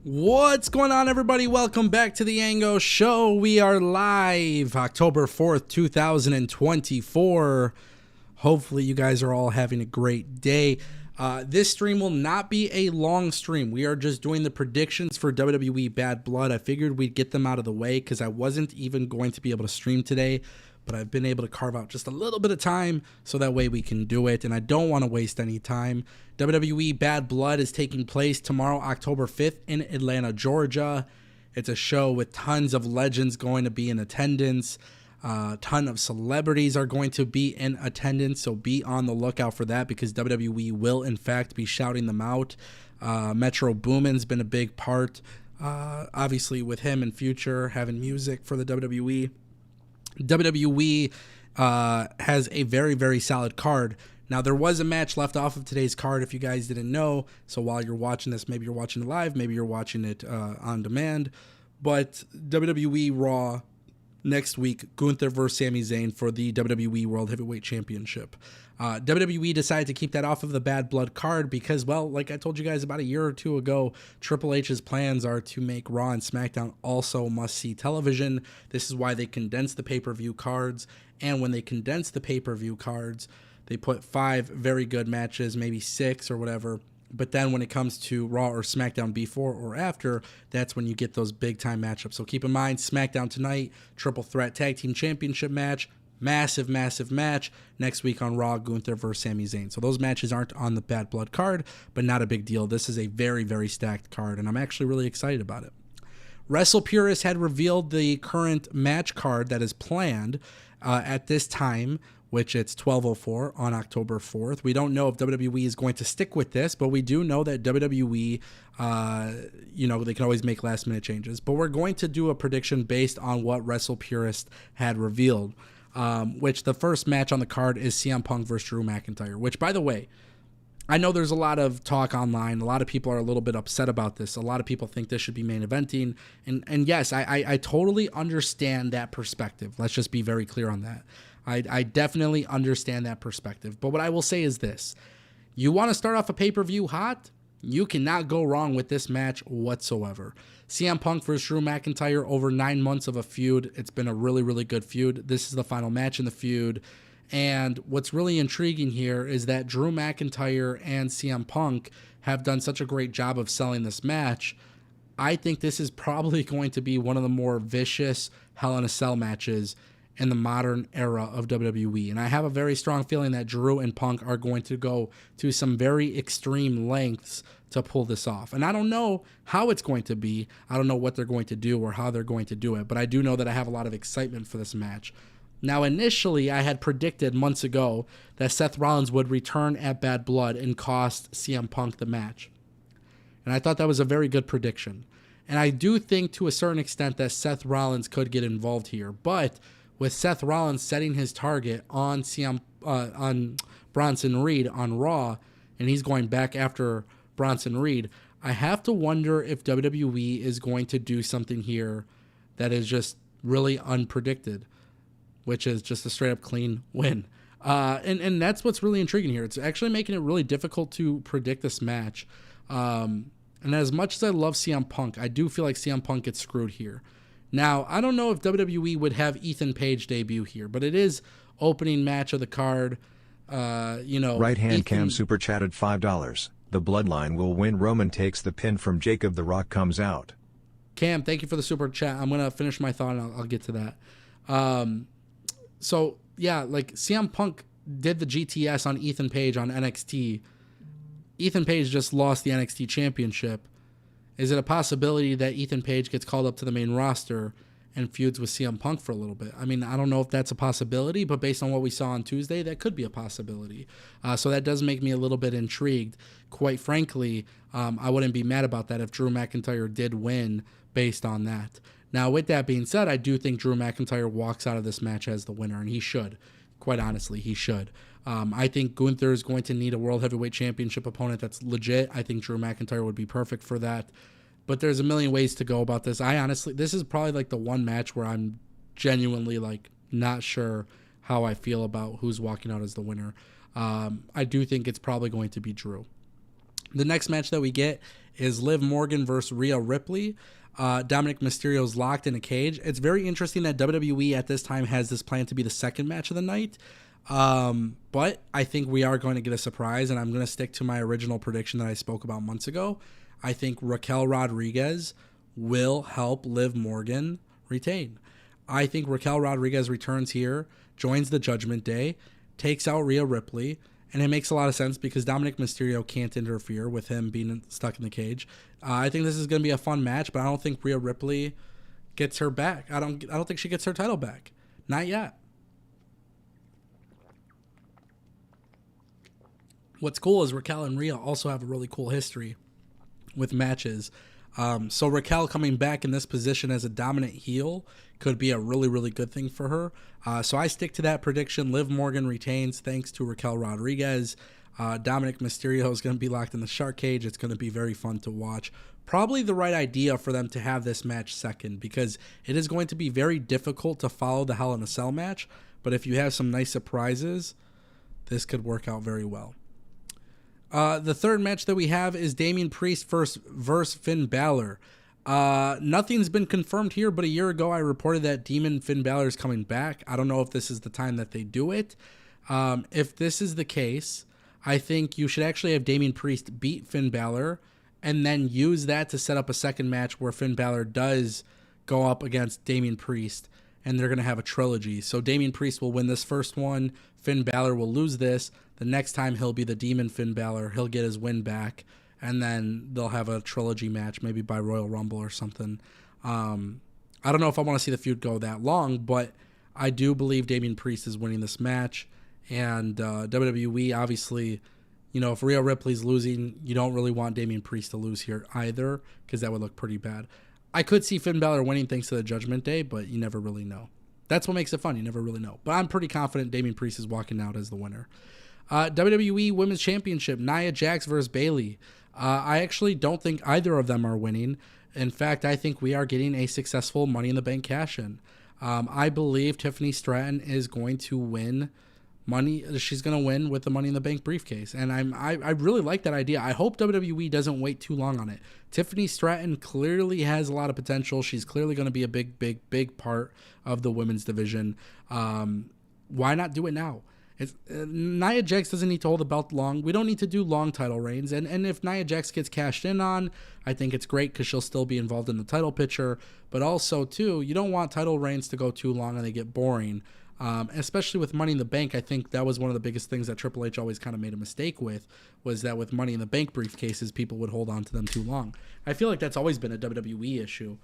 What's going on, everybody? Welcome back to the Ango Show. We are live October 4th, 2024. Hopefully you guys are all having a great day. This stream will not be a long stream. We are just doing the predictions for WWE Bad Blood. I figured we'd get them out of the way because I wasn't even going to be able to stream today, but I've been able to carve out just a little bit of time so that way we can do it, and I don't want to waste any time. WWE Bad Blood is taking place tomorrow, October 5th in Atlanta, Georgia. It's a show with tons of legends going to be in attendance. A ton of celebrities are going to be in attendance, so be on the lookout for that because WWE will, in fact, be shouting them out. Metro Boomin's been a big part, obviously, with him in future, having music for the WWE. WWE has a very, very solid card. Now, there was a match left off of today's card, if you guys didn't know. So while you're watching this, maybe you're watching it live, maybe you're watching it on demand. But WWE Raw next week, Gunther versus Sami Zayn for the WWE World Heavyweight Championship. WWE decided to keep that off of the Bad Blood card because, well, like I told you guys about a year or two ago, Triple H's plans are to make Raw and SmackDown also must-see television. This is why they condensed the pay-per-view cards, and when they condense the pay-per-view cards, they put 5 very good matches, maybe 6 or whatever. But then when it comes to Raw or SmackDown before or after, that's when you get those big-time matchups. So keep in mind, SmackDown tonight, Triple Threat Tag Team Championship match, massive, massive match. Next week on Raw, Gunther versus Sami Zayn. So those matches aren't on the Bad Blood card, but not a big deal. This is a very, very stacked card, and I'm actually really excited about it. WrestlePurist had revealed the current match card that is planned at this time, which it's 12:04 on October 4th. We don't know if WWE is going to stick with this, but we do know that WWE, they can always make last-minute changes. But we're going to do a prediction based on what WrestlePurist had revealed, which the first match on the card is CM Punk versus Drew McIntyre, which, by the way, I know there's a lot of talk online. A lot of people are a little bit upset about this. A lot of people think this should be main eventing. And yes, I totally understand that perspective. Let's just be very clear on that. I definitely understand that perspective. But what I will say is this. You want to start off a pay-per-view hot? You cannot go wrong with this match whatsoever. CM Punk versus Drew McIntyre over 9 months of a feud. It's been a really, really good feud. This is the final match in the feud. And what's really intriguing here is that Drew McIntyre and CM Punk have done such a great job of selling this match. I think this is probably going to be one of the more vicious Hell in a Cell matches in the modern era of WWE. And I have a very strong feeling that Drew and Punk are going to go to some very extreme lengths to pull this off. And I don't know how it's going to be. I don't know what they're going to do or how they're going to do it. But I do know that I have a lot of excitement for this match. Now, initially, I had predicted months ago that Seth Rollins would return at Bad Blood and cost CM Punk the match. And I thought that was a very good prediction. And I do think to a certain extent that Seth Rollins could get involved here. But with Seth Rollins setting his target on on Bronson Reed on Raw, and he's going back after Bronson Reed, I have to wonder if WWE is going to do something here that is just really unpredicted, which is just a straight-up clean win. And that's what's really intriguing here. It's actually making it really difficult to predict this match. And as much as I love CM Punk, I do feel like CM Punk gets screwed here. Now, I don't know if WWE would have Ethan Page debut here, but it is opening match of the card. Right hand Cam super chatted $5. The Bloodline will win. Roman takes the pin from Jacob. The Rock comes out. Cam, thank you for the super chat. I'm going to finish my thought and I'll get to that. So, yeah, like CM Punk did the GTS on Ethan Page on NXT. Ethan Page just lost the NXT championship. Is it a possibility that Ethan Page gets called up to the main roster and feuds with CM Punk for a little bit? I mean, I don't know if that's a possibility, but based on what we saw on Tuesday, that could be a possibility. So that does make me a little bit intrigued. Quite frankly, I wouldn't be mad about that if Drew McIntyre did win based on that. Now, with that being said, I do think Drew McIntyre walks out of this match as the winner, and he should. Quite honestly, he should. I think Gunther is going to need a World Heavyweight Championship opponent that's legit. I think Drew McIntyre would be perfect for that. But there's a million ways to go about this. This is probably like the one match where I'm genuinely like not sure how I feel about who's walking out as the winner. I do think it's probably going to be Drew. The next match that we get is Liv Morgan versus Ria Ripley. Dominic Mysterio's locked in a cage. It's very interesting that WWE at this time has this plan to be the second match of the night. But I think we are going to get a surprise, and I'm going to stick to my original prediction that I spoke about months ago. I think Raquel Rodriguez will help Liv Morgan retain. I think Raquel Rodriguez returns here, joins the Judgment Day, takes out Rhea Ripley, and it makes a lot of sense because Dominic Mysterio can't interfere with him being stuck in the cage. I think this is going to be a fun match, but I don't think Rhea Ripley gets her back. I don't think she gets her title back. Not yet. What's cool is Raquel and Rhea also have a really cool history with matches. So Raquel coming back in this position as a dominant heel could be a really, really good thing for her. So I stick to that prediction. Liv Morgan retains thanks to Raquel Rodriguez. Dominic Mysterio is going to be locked in the shark cage. It's going to be very fun to watch. Probably the right idea for them to have this match second because it is going to be very difficult to follow the Hell in a Cell match. But if you have some nice surprises, this could work out very well. The third match that we have is Damian Priest versus Finn Balor. Nothing's been confirmed here, but a year ago I reported that Demon Finn Balor is coming back. I don't know if this is the time that they do it. If this is the case, I think you should actually have Damian Priest beat Finn Balor and then use that to set up a second match where Finn Balor does go up against Damian Priest, and they're going to have a trilogy. So Damian Priest will win this first one. Finn Balor will lose this. The next time he'll be the Demon Finn Balor. He'll get his win back, and then they'll have a trilogy match, maybe by Royal Rumble or something. I don't know if I want to see the feud go that long, but I do believe Damian Priest is winning this match. And WWE, obviously, you know, if Rhea Ripley's losing, you don't really want Damian Priest to lose here either, because that would look pretty bad. I could see Finn Balor winning thanks to the Judgment Day, but you never really know. That's what makes it fun. You never really know. But I'm pretty confident Damian Priest is walking out as the winner. WWE Women's Championship, Nia Jax versus Bayley. I actually don't think either of them are winning. In fact, I think we are getting a successful Money in the Bank cash-in. I believe Tiffany Stratton is going to win money. She's going to win with the Money in the Bank briefcase, and I really like that idea. I hope WWE doesn't wait too long on it. Tiffany Stratton clearly has a lot of potential. She's clearly going to be a big part of the women's division. Why not do it now? Nia Jax doesn't need to hold the belt long. We don't need to do long title reigns. And if Nia Jax gets cashed in on, I think it's great because she'll still be involved in the title picture. But also, too, you don't want title reigns to go too long and they get boring. Especially with Money in the Bank, I think that was one of the biggest things that Triple H always kind of made a mistake with, was that with Money in the Bank briefcases, people would hold on to them too long. I feel like that's always been a WWE issue.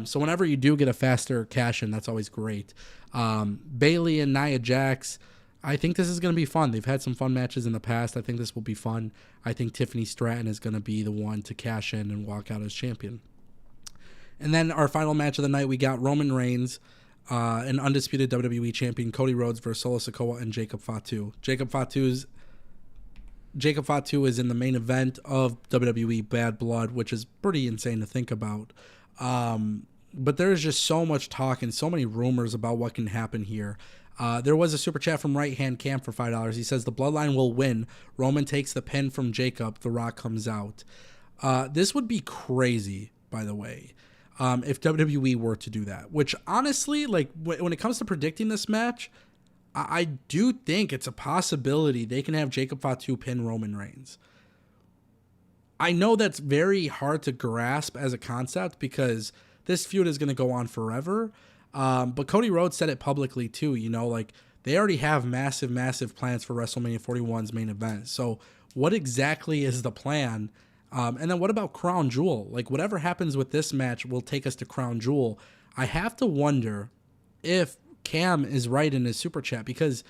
So whenever you do get a faster cash-in, that's always great. Bayley and Nia Jax, I think this is going to be fun. They've had some fun matches in the past. I think this will be fun. I think Tiffany Stratton is going to be the one to cash in and walk out as champion. And then our final match of the night, we got Roman Reigns, an undisputed WWE champion, Cody Rhodes versus Solo Sikoa and Jacob Fatu. Jacob Fatu is in the main event of WWE Bad Blood, which is pretty insane to think about. But there is just so much talk and so many rumors about what can happen here. There was a super chat from Right Hand Cam for $5. He says the Bloodline will win. Roman takes the pin from Jacob. The Rock comes out. This would be crazy, by the way, if WWE were to do that. Which honestly, like when it comes to predicting this match, I do think it's a possibility they can have Jacob Fatu pin Roman Reigns. I know that's very hard to grasp as a concept because this feud is going to go on forever. But Cody Rhodes said it publicly too, you know, like they already have massive plans for WrestleMania 41's main event. So what exactly is the plan? And then what about Crown Jewel? Like whatever happens with this match will take us to Crown Jewel. I have to wonder if Cam is right in his super chat, because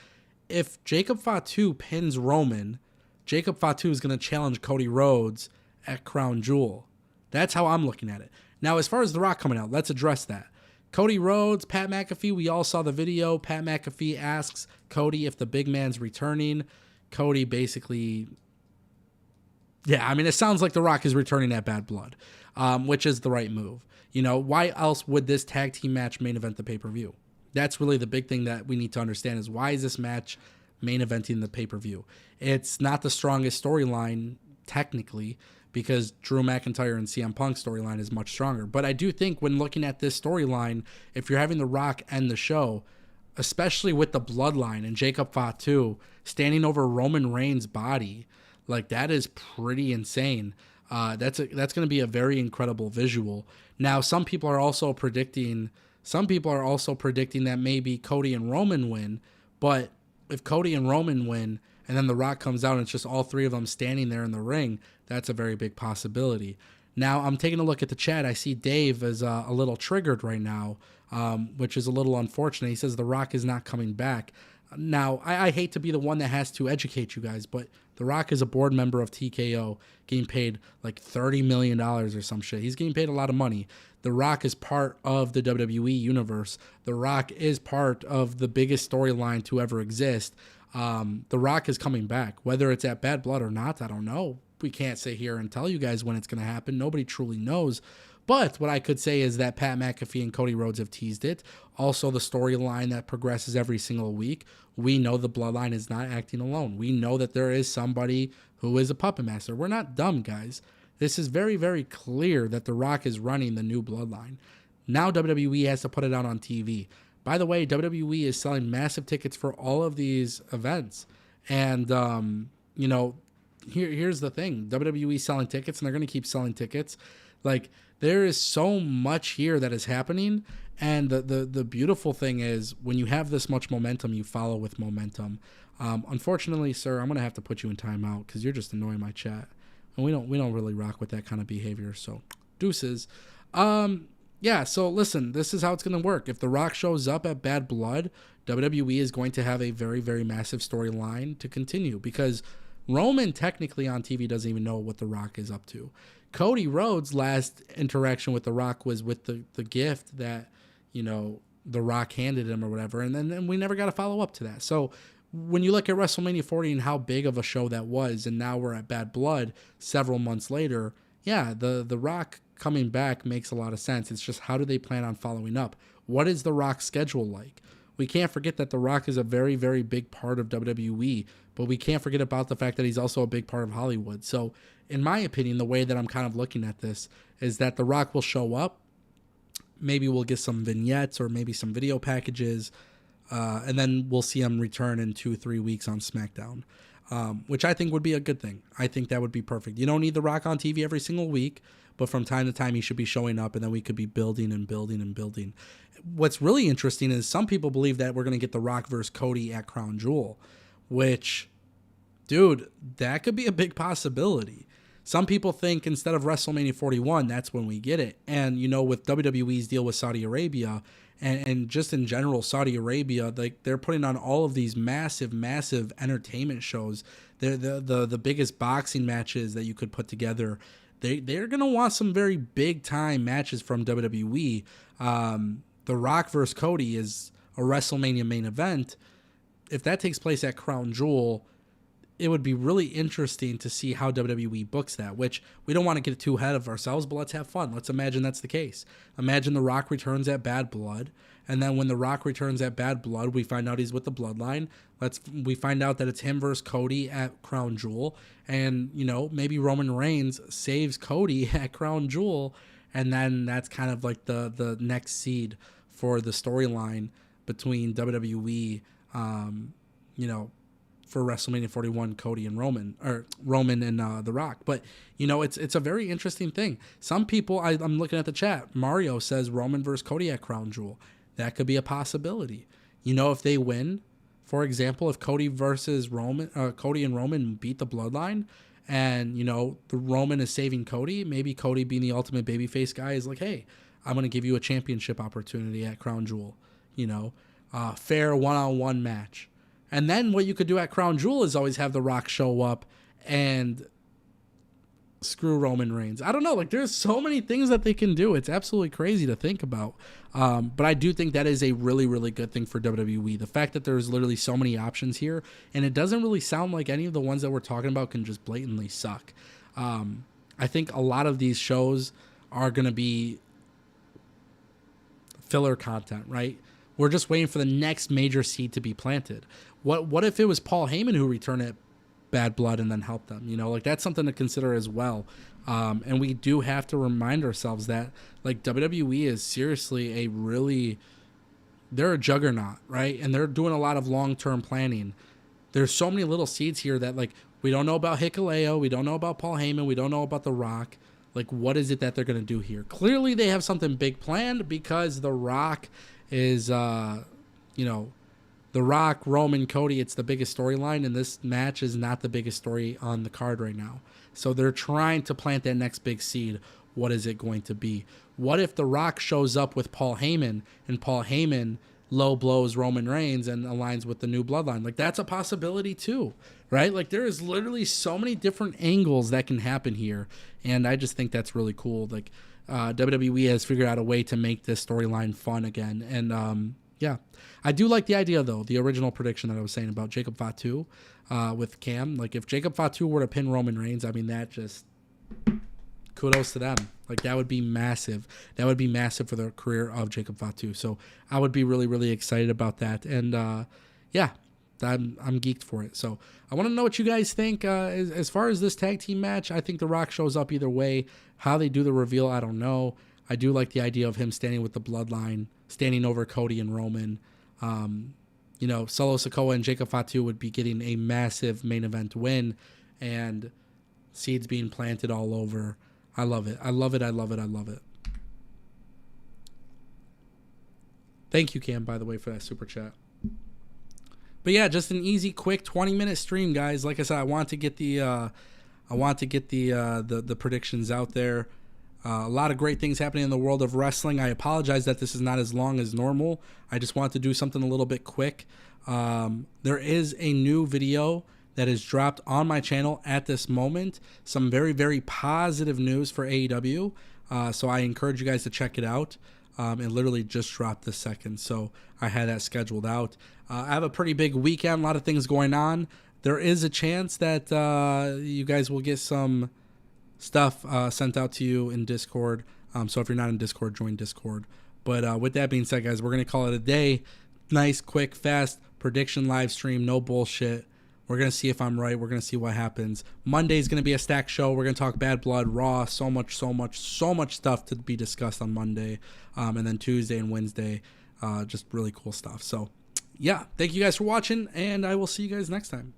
if Jacob Fatu pins Roman, Jacob Fatu is going to challenge Cody Rhodes at Crown Jewel. That's how I'm looking at it. Now, as far as The Rock coming out, let's address that. Cody Rhodes, Pat McAfee, we all saw the video. Pat McAfee asks Cody if the big man's returning. Cody basically, yeah, I mean, it sounds like The Rock is returning at Bad Blood, which is the right move. You know, why else would this tag team match main event the pay-per-view? That's really the big thing that we need to understand is why is this match main eventing the pay-per-view? It's not the strongest storyline technically, because Drew McIntyre and CM Punk storyline is much stronger. But I do think when looking at this storyline, if you're having The Rock end the show, especially with the bloodline and Jacob Fatu standing over Roman Reigns' body, like that is pretty insane. That's going to be a very incredible visual. Now, some people are also predicting that maybe Cody and Roman win, but if Cody and Roman win and then The Rock comes out and it's just all three of them standing there in the ring, that's a very big possibility. Now, I'm taking a look at the chat. I see Dave is a little triggered right now, which is a little unfortunate. He says The Rock is not coming back. Now, I hate to be the one that has to educate you guys, but The Rock is a board member of TKO, getting paid like $30 million or some shit. He's getting paid a lot of money. The Rock is part of the WWE universe. The Rock is part of the biggest storyline to ever exist. The Rock is coming back. Whether it's at Bad Blood or not, I don't know. We can't sit here and tell you guys when it's going to happen. Nobody truly knows. But what I could say is that Pat McAfee and Cody Rhodes have teased it. Also, the storyline that progresses every single week. We know the bloodline is not acting alone. We know that there is somebody who is a puppet master. We're not dumb, guys. This is very, very clear that The Rock is running the new bloodline. Now WWE has to put it out on TV. By the way, WWE is selling massive tickets for all of these events. And, here's the thing. WWE selling tickets, and they're going to keep selling tickets. Like, there is so much here that is happening. And the beautiful thing is, when you have this much momentum, you follow with momentum. Unfortunately, sir, I'm going to have to put you in timeout because you're just annoying my chat. And we don't really rock with that kind of behavior. So, deuces. Yeah, so listen, this is how it's going to work. If The Rock shows up at Bad Blood, WWE is going to have a very, very massive storyline to continue because Roman technically on TV doesn't even know what The Rock is up to. Cody Rhodes' last interaction with The Rock was with the gift that, The Rock handed him or whatever, and then we never got a follow-up to that. So when you look at WrestleMania 40 and how big of a show that was, and now we're at Bad Blood several months later, yeah, the Rock coming back makes a lot of sense. It's just how do they plan on following up? What is The Rock's schedule like? We can't forget that The Rock is a very, very big part of WWE, but we can't forget about the fact that he's also a big part of Hollywood. So in my opinion, the way that I'm kind of looking at this is that The Rock will show up. Maybe we'll get some vignettes or maybe some video packages, and then we'll see him return in 2-3 weeks on SmackDown, which I think would be a good thing. I think that would be perfect. You don't need The Rock on TV every single week, but from time to time he should be showing up, and then we could be building and building and building. What's really interesting is some people believe that we're going to get The Rock versus Cody at Crown Jewel, which, dude, that could be a big possibility. Some people think instead of WrestleMania 41, that's when we get it. And, with WWE's deal with Saudi Arabia and just in general, Saudi Arabia, like they're putting on all of these massive, massive entertainment shows. They're the biggest boxing matches that you could put together. They're going to want some very big time matches from WWE. The Rock versus Cody is a WrestleMania main event. If that takes place at Crown Jewel, it would be really interesting to see how WWE books that, which we don't want to get too ahead of ourselves, but let's have fun. Let's imagine that's the case. Imagine The Rock returns at Bad Blood, and then when The Rock returns at Bad Blood, we find out he's with the Bloodline. We find out that it's him versus Cody at Crown Jewel, and, maybe Roman Reigns saves Cody at Crown Jewel, and then that's kind of like the next seed for the storyline between WWE, for WrestleMania 41, Cody and Roman, or Roman and The Rock. But, it's a very interesting thing. Some people, I'm looking at the chat, Mario says Roman versus Cody at Crown Jewel. That could be a possibility. If they win, for example, if Cody versus Roman, Cody and Roman beat the Bloodline, and, the Roman is saving Cody, maybe Cody being the ultimate babyface guy is like, hey, I'm going to give you a championship opportunity at Crown Jewel, fair one-on-one match. And then what you could do at Crown Jewel is always have The Rock show up and screw Roman Reigns. I don't know. Like, there's so many things that they can do. It's absolutely crazy to think about. But I do think that is a really, really good thing for WWE. The fact that there's literally so many options here, and it doesn't really sound like any of the ones that we're talking about can just blatantly suck. I think a lot of these shows are going to be filler content, right? We're just waiting for the next major seed to be planted. What if it was Paul Heyman who returned at Bad Blood and then help them. You know, like that's something to consider as well. And we do have to remind ourselves that like WWE is seriously they're a juggernaut, right? And they're doing a lot of long-term planning. There's so many little seeds here that like we don't know about Hikuleo, we don't know about Paul Heyman, we don't know about The Rock. Like, what is it that they're going to do here? Clearly, they have something big planned because The Rock is, The Rock, Roman, Cody, it's the biggest storyline, and this match is not the biggest story on the card right now. So they're trying to plant that next big seed. What is it going to be? What if The Rock shows up with Paul Heyman, and Paul Heyman low blows Roman Reigns and aligns with the new bloodline? Like, that's a possibility too, right? Like, there is literally so many different angles that can happen here, and I just think that's really cool. Like, WWE has figured out a way to make this storyline fun again, and yeah, I do like the idea though. The original prediction that I was saying about Jacob Fatu with Cam, like if Jacob Fatu were to pin Roman Reigns, I mean that just kudos to them. Like that would be massive. That would be massive for the career of Jacob Fatu. So I would be really, really excited about that. And yeah, I'm geeked for it. So I want to know what you guys think. As far as this tag team match, I think The Rock shows up either way. How they do the reveal, I don't know. I do like the idea of him standing with the bloodline, standing over Cody and Roman. Solo Sikoa and Jacob Fatu would be getting a massive main event win, and seeds being planted all over. I love it. I love it. I love it. I love it. Thank you, Cam, by the way, for that super chat. But yeah, just an easy, quick 20-minute stream, guys. Like I said, I want to get the predictions out there. A lot of great things happening in the world of wrestling. I apologize that this is not as long as normal. I just want to do something a little bit quick. There is a new video that is dropped on my channel at this moment. Some very, very positive news for AEW. So I encourage you guys to check it out. It literally just dropped this second, so I had that scheduled out. I have a pretty big weekend, a lot of things going on. There is a chance that you guys will get some stuff sent out to you in Discord. So if you're not in Discord, join Discord. But with that being said, guys, we're going to call it a day. Nice, quick, fast prediction live stream, no bullshit. We're going to see if I'm right. We're going to see what happens. Monday's going to be a stacked show. We're going to talk Bad Blood, Raw, so much stuff to be discussed on Monday. And then Tuesday and Wednesday, just really cool stuff. So, yeah, thank you guys for watching, and I will see you guys next time.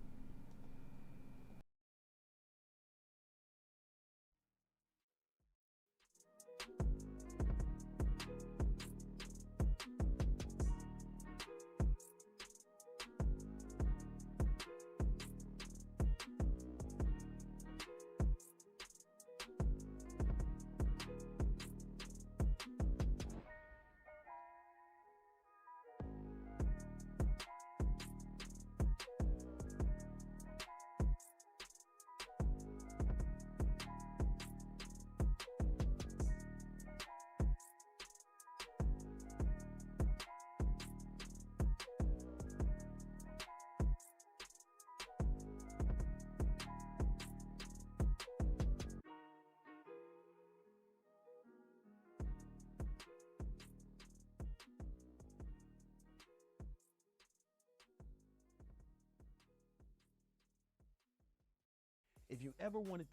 If you ever wanted